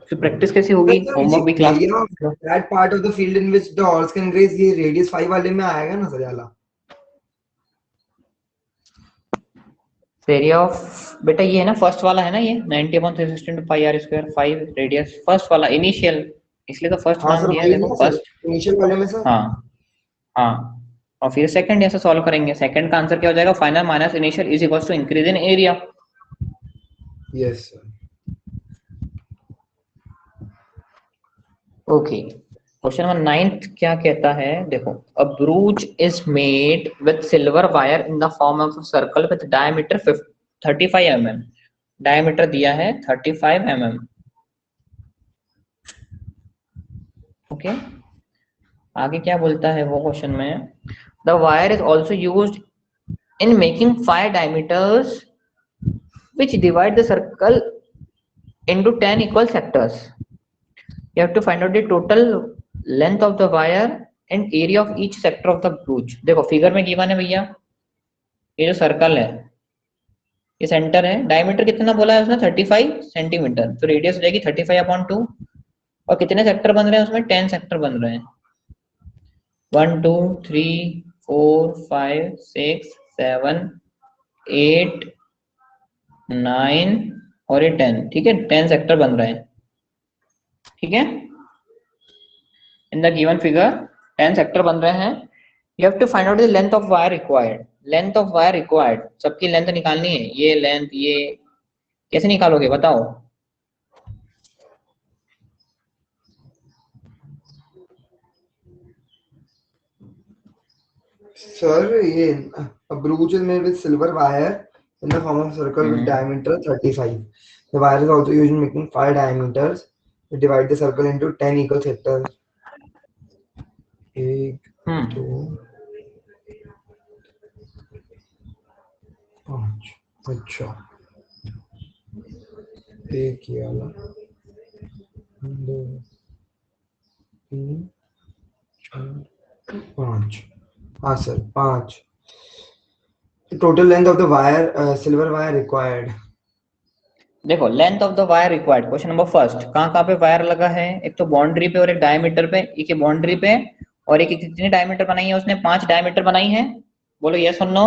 फिर प्रैक्टिस कैसे होगी, होमवर्क भी class area that part of the field in which the horse can graze, ये रेडियस 5 वाले में आएगा ना सर वाला। एरिया ऑफ बेटा ये है ना फर्स्ट वाला है ना, ये 90/316 पाई आर स्क्वायर 5 रेडियस, फर्स्ट वाला इनिशियल, इसलिए तो फर्स्ट हाँ मान सर दिया है, वही देखो ना सर, फर्स्ट। इनिशियल वाले में सर। हाँ हाँ, और फिर सेकंड ऐसे सॉल्व करेंगे, सेकंड का आंसर क्या हो जाएगा, final minus initial is equal to increase in area. Yes sir. Okay, question number 9 क्या कहता है, देखो a brooch is made with silver wire in the form of circle with diameter 35 mm, diameter दिया है 35 mm। Okay, आगे क्या बोलता है वो क्वेश्चन में, the wire is also used in making 5 diameters which divide the circle into 10 equal sectors. You have to find out the total length of the wire and area of each sector of the brooch. देखो figure में given है भैया, ये जो circle है ये centre है, diameter कितना बोला है उसने 35 सेंटीमीटर, तो रेडियस हो जाएगी 35/2, और कितने सेक्टर बन रहे हैं उसमें, 10 सेक्टर बन रहे हैं, 1 2 3 4 5 6 7 8 9 और ये 10, ठीक है 10 सेक्टर बन रहे हैं, ठीक है। In the given figure 10 sector बन रहे हैं, you have to find out the length of wire required, length of wire required, सबकी लेंथ निकालनी है, ये लेंथ ये कैसे निकालोगे बताओ। सर ये a brooch is made with silver wire in the form of circle with diameter 35. The wire is also used in making 5 diameters to divide the circle into 10 equal sectors. 1 2 5, अच्छा एक ये वाला 2 3 4 5, हाँ sir 5। Total length of the wire silver wire required, देखो length of the wire required, question number first, कहाँ कहाँ पे wire लगा है, एक तो बाउंड्री पे और एक डायमीटर पे, एक बाउंड्री पे और एक कितनी डायमीटर बनाई है उसने, 5 डायमीटर बनाई है, बोलो यस और नो।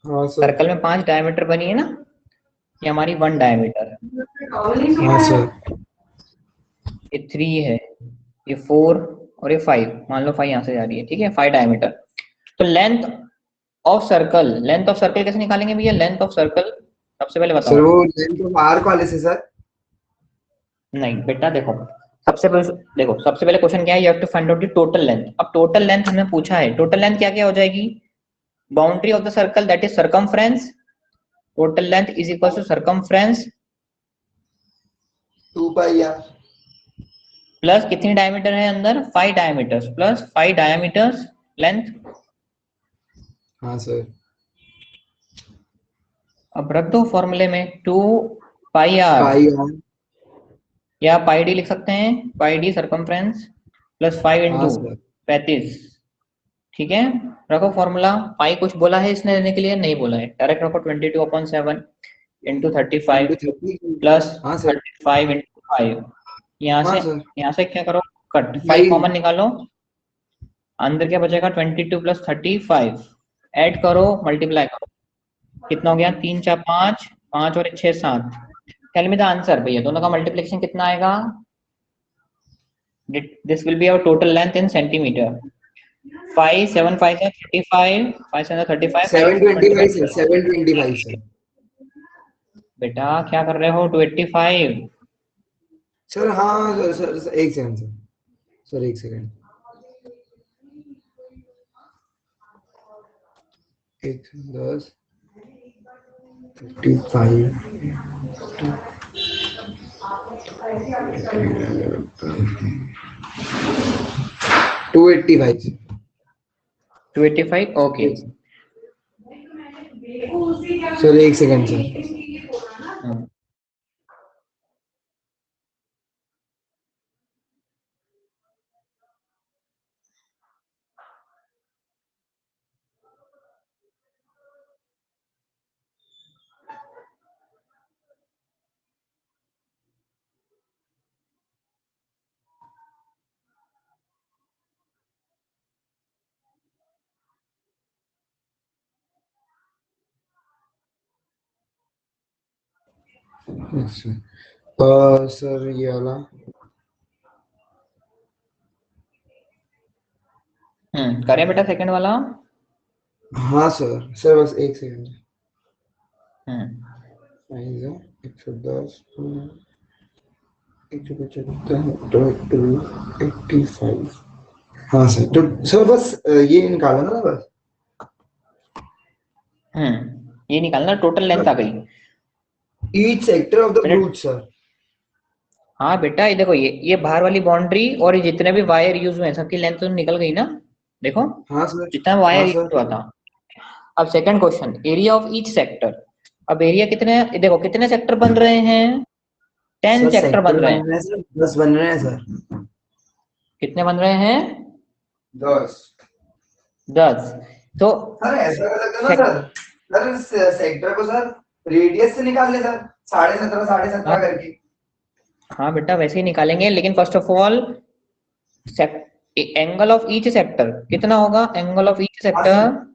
हाँ सर, सर्कल में 5 डायमीटर बनी है ना, ये हमारी 1 डायमीटर है, हाँ सर, ये 3 है, ये 4 और ये 5, मान लो 5 यहाँ से जा रही है, ठीक है 5 डायमीटर। तो length of circle, length of circle कैसे निकालेंगे भैया, लेंथ ऑफ सर्कल सबसे पहले सर बताओ। वो लेंथ ऑफ आर्क वाले से सर। नहीं बेटा देखो, सबसे पहले देखो, सबसे पहले क्वेश्चन क्या है, you have to find out the total length. अब टोटल लेंथ हमें पूछा है, टोटल लेंथ क्या क्या हो जाएगी, boundary of the circle that is circumference, total length is equal to circumference 2 pi r plus कितनी डायमीटर है अंदर, 5 डायमीटर्स प्लस 5 डायमीटर्स लेंथ। हाँ सर, अब रख दो फॉर्मूले में 2 पाई आर, पाई आर, या पाई डी लिख सकते हैं, पाई डी सर्कमफ्रेंस प्लस 5 हाँ इंटू सर, 35, ठीक है। रखो फॉर्मूला, पाई कुछ बोला है इसने देने के लिए, नहीं बोला है, डायरेक्ट रखो 22/7 इंटू 35 इंटू 30, प्लस हाँ सर, 35 इंटू 5, हाँ सर, यहाँ से क्या करो, कट 5 फाइव, कॉमन निकालो, अंदर क्या बचेगा 22 प्लस 35, ऐड करो मल्टीप्लाई करो, कितना हो गया 3 4 5, 5 और 6 7, टेल मी द आंसर भैया, दोनों का मल्टीप्लिकेशन कितना आएगा, this will be our total length in centimetre, 5 7 5 है 35, 5 7 35, 5 725 सर, 25, 725 सर। बेटा क्या कर रहे हो 285, सर हाँ सर, एक सेकंड सर, सर एक सेकंड, एक 10 55 285 285 ओके। सर एक सेकंड सर, 嗯 सर ये वाला करें बेटा सेकंड वाला। हाँ सर बस एक सेकंड। हम्म साइज है 110 85। हाँ सर, तो सर बस ये निकाला ना बस। ये निकालना टोटल लेंथ आ गई ईच सेक्टर ऑफ द बेटा। ब्रूच सर। हाँ बेटा ये देखो, ये बाहर वाली बाउंड्री और ये जितने भी वायर यूज हुए हैं सबकी लेंथ तो निकल गई ना। देखो हाँ सर। जितना हाँ वायर यूज सर। हुआ था। अब second question, area of each sector. अब एरिया कितने, देखो कितने सेक्टर बन रहे हैं, 10 सर सेक्टर सेक्टर बन रहे बन हैं। रहे हैं सर, 10 बन रहे हैं सर। कितने बन रहे हैं, 10। 10। तो सर ऐसा कर सकते हो ना सेक, सर सेक्टर को सर रेडियस से निकाल ले सर, 17.5 17.5 हाँ, करके। हाँ बेटा वैसे ही निकालेंगे, लेकिन first of all angle of each sector कितना होगा, एंगल ऑफ ईच हाँ सेक्टर सर,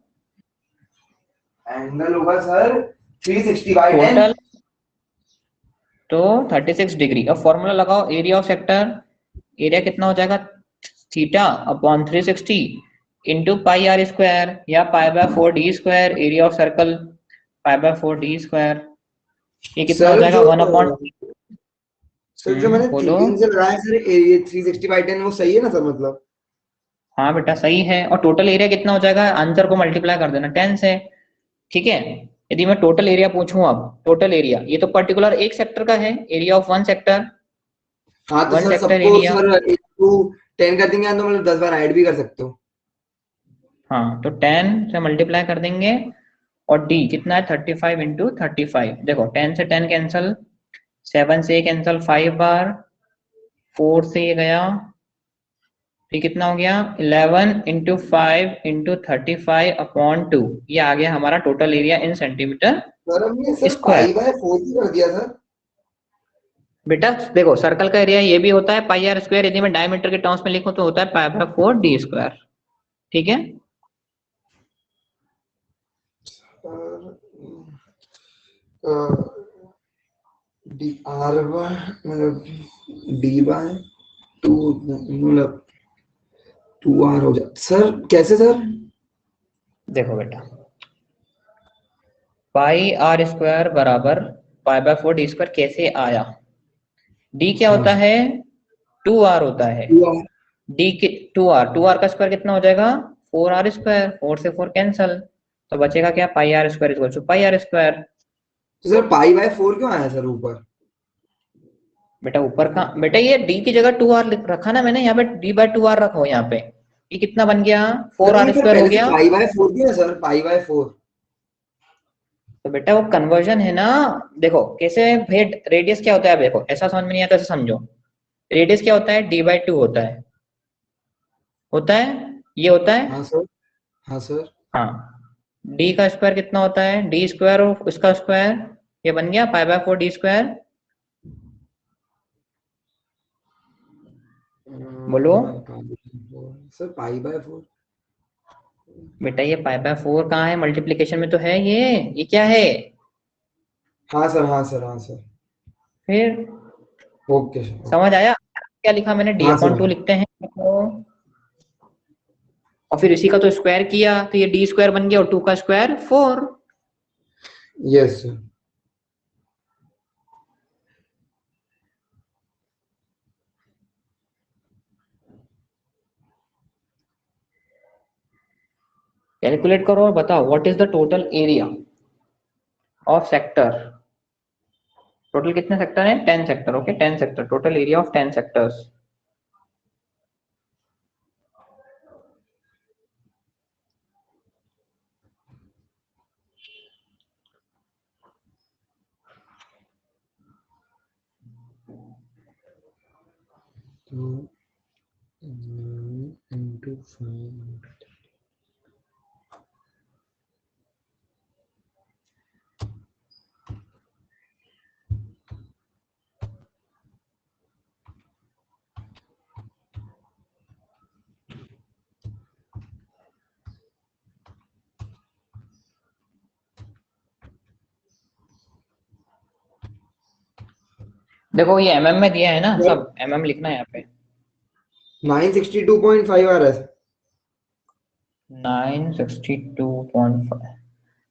एंगल होगा सर 360/10। टोटल, तो 36 डिग्री। अब फॉर्मूला लगाओ एरिया ऑफ सेक्टर, एरिया कितना हो जाएगा, theta upon 360 into pi r square या pi by 4 d square, area of circle pi by 4 d square. ये कितना हो सर जाएगा जो 1/। सर जो मैंने बोलो। थीटिंग से लगाया सर, ये 360/10 वो सही है ना सर मतलब। हाँ बेटा सही है, और टोटल एरिया कितना हो जाएगा, आंसर को मल्टीप्लाई कर देना 10 से। ठीक है। यदि मैं टोटल एरिया पूछूं, अब टोटल एरिया, ये तो पर्टिकुलर एक सेक्टर का है, एरिया ऑफ वन सेक्टर, हाँ तो वन सर सेक्टर सबको एरिया। सर 10 कर देंगे, तो मतलब 10 बार ऐड भी कर सकते हो। हाँ तो 10 से मल्टीप्लाई कर देंगे, और डी कितना है 35 इंटू 35। देखो 10 से 10 कैंसल, 7 से कैंसल 5 बार, 4 से ये गया, फिर कितना हो गया 11 इंटू 5 इंटू 35/2। ये आ गया हमारा total area in centimetre sir हमने सर स्क्वायर। पाई/4 ही कर दिया सर। बेटा देखो सर्कल का एरिया ये भी होता है पाई आर स्क्वायर, यदि मैं डायमीटर के टर्म्स में लिखूं तो होता है पाई/4 d स्क्वायर। ठीक है। डी आर बाय मतलब D/2 मतलब 2R हो जाए सर, कैसे सर? देखो बेटा पाई आर स्क्वायर बराबर पाई/4 d स्क्वायर कैसे आया, डी क्या हाँ होता है 2r होता है, 2R। डी के 2r का स्क्वायर कितना हो जाएगा 4r स्क्वायर, 4 से 4 कैंसल, तो बचेगा क्या pi r square equal to pi r square. तो सर पाई/4 क्यों आया सर ऊपर? बेटा ऊपर का, बेटा ये डी की जगह 2r लिख रखा ना मैंने, यहाँ पे d/2r रखो यहाँ पे, ये कितना बन गया सर फोर लेकिन आर फिर स्क्वायर हो पहले से गया। पाई/4 क्यों है सर, पाई/4? तो बेटा वो कन्वर्जन है ना। देखो कैसे भाई, रेडियस क्या होता है, अब देखो ऐसा समझ में नहीं आता ऐसा समझो। रेडियस क्या होता है d/2 होता है, होता है, ये होता है। हाँ सर। हाँ सर। हाँ, डी का स्क्वायर कितना होता है d स्क्वायर और उसका स्क्वायर, ये बन गया पाई/4 d स्क्वायर। बोलो। सर पाई/4। बेटा ये पाई/4 कहाँ है, मल्टीप्लीकेशन में तो है ये क्या है, हाँ सर, हाँ सर, हाँ सर। फिर ओके सर, समझ ओके। आया क्या लिखा मैंने, हाँ d/2 सर। लिखते हैं देखो। और फिर इसी का तो स्क्वायर किया तो ये d स्क्वायर बन गया, और 2 का स्क्वायर 4। Yes sir. कैलकुलेट करो और बताओ what is the total area of sector. Total कितने सेक्टर हैं, 10 sector. Okay 10 sector, total area of 10 sectors. तो into 5। देखो ये mm में दिया है ना, सब mm लिखना है यहाँ पे। 962.5 आ रहा है। 962.5,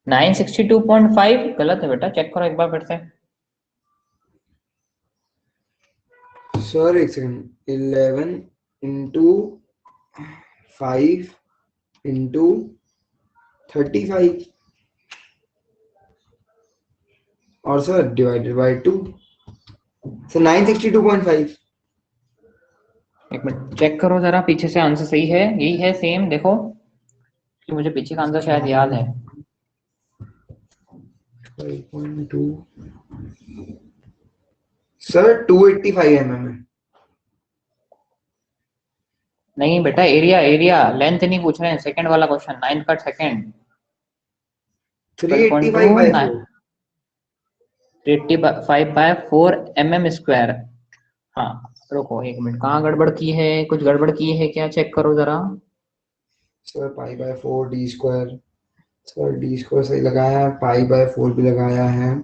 962.5 गलत है बेटा, चेक करो एक बार फिर से। सर एक सेकंड, 11 इंटू 5 इंटू 35 और सर डिवाइडेड बाय 2, सर 962.5। एक मिनट चेक करो जरा, पीछे से आंसर सही है, यही है सेम, देखो कि मुझे पीछे का आंसर शायद याद है। 5.2 सर 285 mm है। नहीं बेटा, एरिया एरिया लेंथ नहीं पूछ रहे हैं, सेकंड वाला क्वेश्चन, 9 का सेकंड। 385 बाय 4। 85/4 mm²। हाँ रुको एक मिनट, कहाँ गड़बड़ की है, कुछ गड़बड़ की है क्या, चेक करो जरा। Sir pi by 4 D square, sir D square सही लगाया है, पाई बाय 4 भी लगाया है।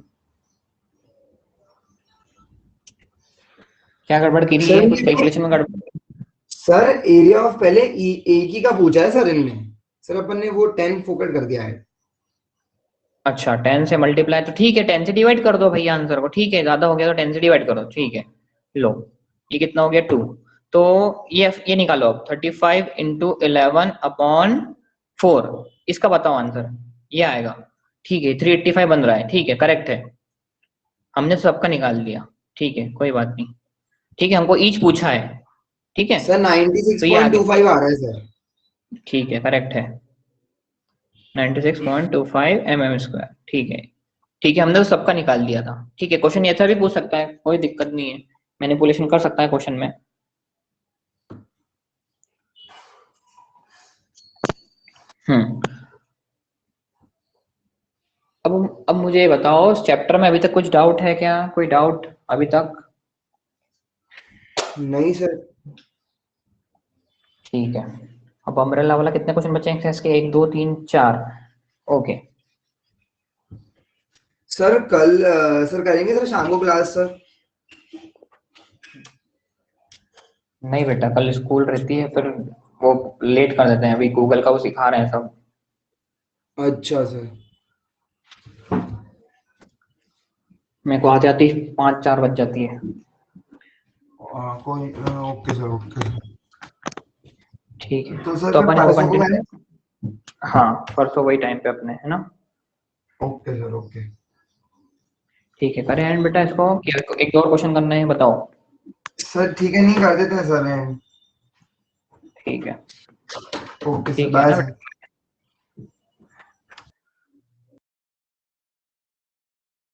क्या गड़बड़ की रही है, कुछ कैलकुलेशन में गड़बड़? सर एरिया ऑफ पहले एक ही का पूछा है सर इनने, सर अपन ने वो 10 फोकट कर दिया है। अच्छा 10 से मल्टीप्लाई, तो ठीक है 10 से डिवाइड कर दो भैया आंसर को, ठीक है ज्यादा हो गया तो 10 से डिवाइड करो, ठीक है। लो ये कितना हो गया 2, तो ये निकालो अब 35 इंटू 11/4, इसका बताओ आंसर, ये आएगा। ठीक है 385 बन रहा है, ठीक है करेक्ट है, हमने सबका निकाल लिया, ठीक है कोई बात नहीं, ठीक है हमको ईच पूछा है, ठीक है सर तो ये आ गया, 96.25 आ रहा है सर। ठीक है करेक्ट है, 96.25 mm², ठीक है। ठीक है हमने तो सबका निकाल दिया था, ठीक है क्वेश्चन ऐसा भी पूछ सकता है, कोई दिक्कत नहीं है, मैनिपुलेशन कर सकता है क्वेश्चन में। हम्म अब मुझे ये बताओ, इस चैप्टर में अभी तक कुछ डाउट है क्या, कोई डाउट अभी तक? नहीं सर। ठीक है, अब अम्ब्रेला वाला कितने क्वेश्चन बचे हैं एक्सरसाइज के, 1 2 3 4, ओके। सर कल सर करेंगे सर शाम को क्लास सर। नहीं बेटा कल स्कूल रहती है, फिर वो लेट कर देते हैं, अभी गूगल का वो सिखा रहे हैं सब। अच्छा सर। मेरे को आते आती 5 4 बज जाती है। कोई ओके सर ओके। ठीक है तो सर तो फिर अपन इसको परसों को करें। कंटिन्यू, हाँ परसों वही टाइम पे अपने, है ना? Okay sir okay. ठीक है करें एंड बेटा इसको, एक दो और क्वेश्चन करना है, बताओ। सर ठीक है, नहीं कर देते हैं सर। ठीक है ओके सर ठीक है बाय ना सर। बेटा।